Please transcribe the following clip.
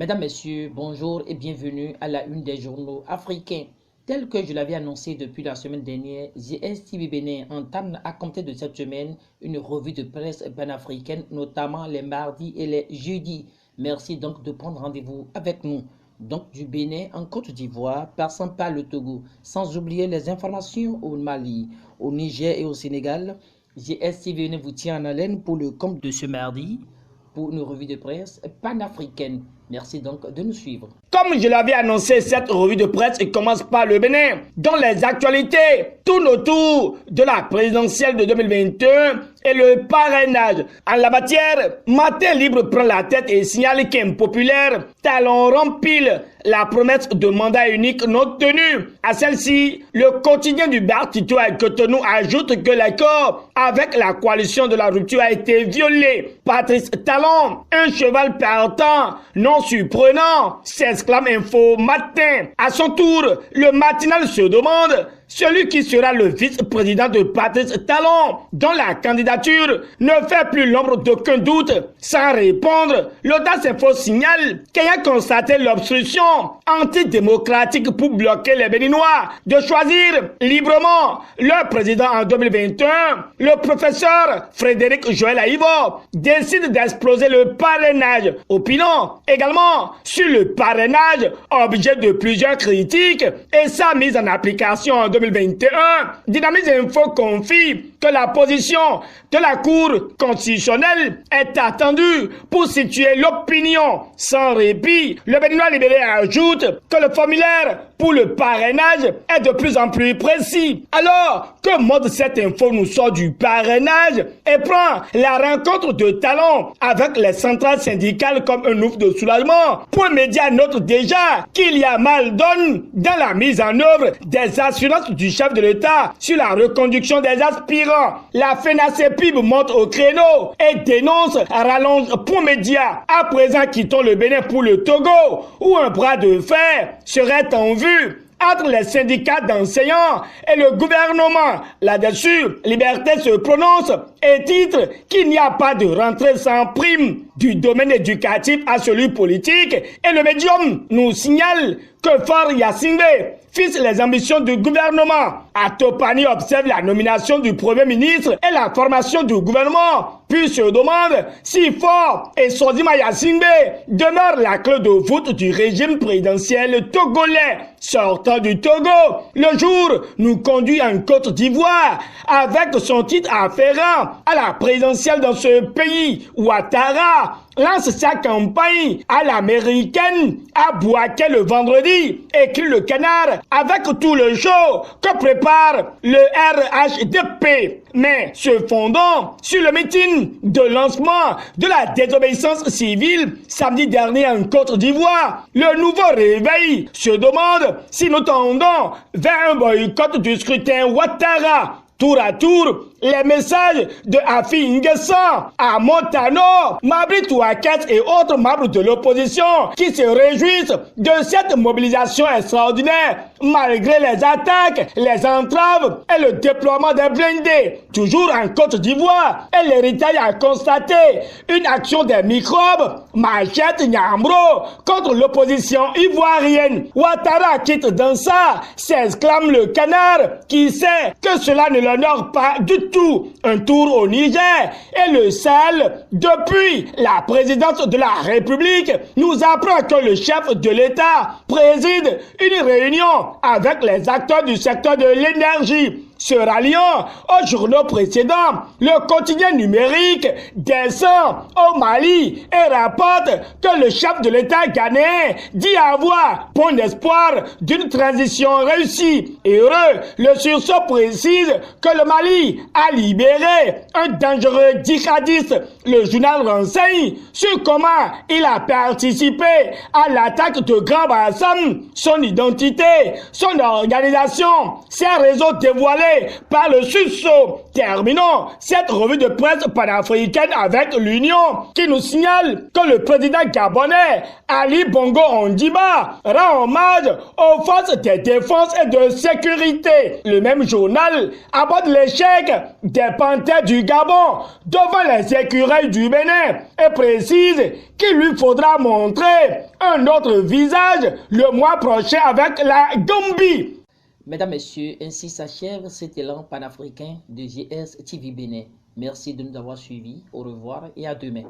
Mesdames, Messieurs, bonjour et bienvenue à la une des journaux africains. Tel que je l'avais annoncé depuis la semaine dernière, GSTV Bénin entame à compter de cette semaine une revue de presse panafricaine, notamment les mardis et les jeudis. Merci donc de prendre rendez-vous avec nous. Donc du Bénin en Côte d'Ivoire, passant par le Togo, sans oublier les informations au Mali, au Niger et au Sénégal. GSTV Bénin vous tient en haleine pour le compte de ce mardi, pour une revue de presse panafricaine. Merci donc de nous suivre. Comme je l'avais annoncé, cette revue de presse commence par le Bénin, dont les actualités tournent autour de la présidentielle de 2021 et le parrainage. En la matière, Matin Libre prend la tête et signale qu'impopulaire, Talon rempile la promesse de mandat unique non tenue. À celle-ci, le quotidien du Bar Tito à Cotonou ajoute que l'accord avec la coalition de la rupture a été violé. Patrice Talon, un cheval partant, non surprenant, s'exclame Info Matin. À son tour, le matinal se demande celui qui sera le vice-président de Patrice Talon, dont la candidature ne fait plus l'ombre d'aucun doute. Sans répondre, l'Audace Info signale qu'ayant constaté l'obstruction antidémocratique pour bloquer les Béninois de choisir librement leur président en 2021, le professeur Frédéric Joël Aïvo décide d'exploser le parrainage. Opinant également sur le parrainage, objet de plusieurs critiques, et sa mise en application en 2021, Dynamisme Info confie que la position de la Cour constitutionnelle est attendue pour situer l'opinion sans répit. Le Béninois libéré ajoute que le formulaire pour le parrainage est de plus en plus précis. Alors que Mode cette info nous sort du parrainage et prend la rencontre de Talon avec les centrales syndicales comme un ouf de soulagement, Point Média note déjà qu'il y a mal donne dans la mise en œuvre des assurances du chef de l'État sur la reconduction des aspirants. La FENACEPIB monte au créneau et dénonce rallonge Point Média. À présent, quittons le Bénin pour le Togo, où un bras de fer serait en vue entre les syndicats d'enseignants et le gouvernement. Là-dessus, Liberté se prononce et titre qu'il n'y a pas de rentrée sans prime du domaine éducatif à celui politique, et le médium nous signale que Faure Gnassingbé fixe les ambitions du gouvernement. Atopani observe la nomination du Premier ministre et la formation du gouvernement, puis se demande si Faure et Sodima Gnassingbé demeurent la clé de voûte du régime présidentiel togolais. Sortant du Togo, le jour nous conduit en Côte d'Ivoire avec son titre afférent à la présidentielle dans ce pays. Ouattara lance sa campagne à l'américaine à Bouaké le vendredi, écrit le Canard, avec tout le show que prépare le RHDP, mais se fondant sur le meeting de lancement de la désobéissance civile samedi dernier en Côte d'Ivoire. Le nouveau réveil se demande si nous tendons vers un boycott du scrutin Ouattara. Tour à tour, les messages de Afi N'Guessan à Montano, Mabri Touakes et autres membres de l'opposition qui se réjouissent de cette mobilisation extraordinaire malgré les attaques, les entraves et le déploiement des blindés. Toujours en Côte d'Ivoire, et l'héritage a constaté une action des microbes, Machette Nyambro, contre l'opposition ivoirienne. Ouattara quitte dans ça, s'exclame le Canard, qui sait que cela ne l'honore pas du tout. Un tour au Niger et le Sahel. Depuis la présidence de la République nous apprend que le chef de l'État préside une réunion avec les acteurs du secteur de l'énergie. Se ralliant aux journaux précédents, le quotidien numérique descend au Mali et rapporte que le chef de l'État ghanéen dit avoir bon espoir d'une transition réussie. Heureux, le sursaut précise que le Mali a libéré un dangereux djihadiste. Le journal renseigne sur comment il a participé à l'attaque de Grand Bassam, son identité, son organisation, ses réseaux dévoilés par le sursaut. Terminons cette revue de presse panafricaine avec l'Union qui nous signale que le président gabonais Ali Bongo Ondimba rend hommage aux forces de défense et de sécurité. Le même journal aborde l'échec des panthères du Gabon devant les écureuils du Bénin et précise qu'il lui faudra montrer un autre visage le mois prochain avec la Gambie. Mesdames, Messieurs, ainsi s'achève cet élan panafricain de JS TV Bénin. Merci de nous avoir suivis. Au revoir et à demain.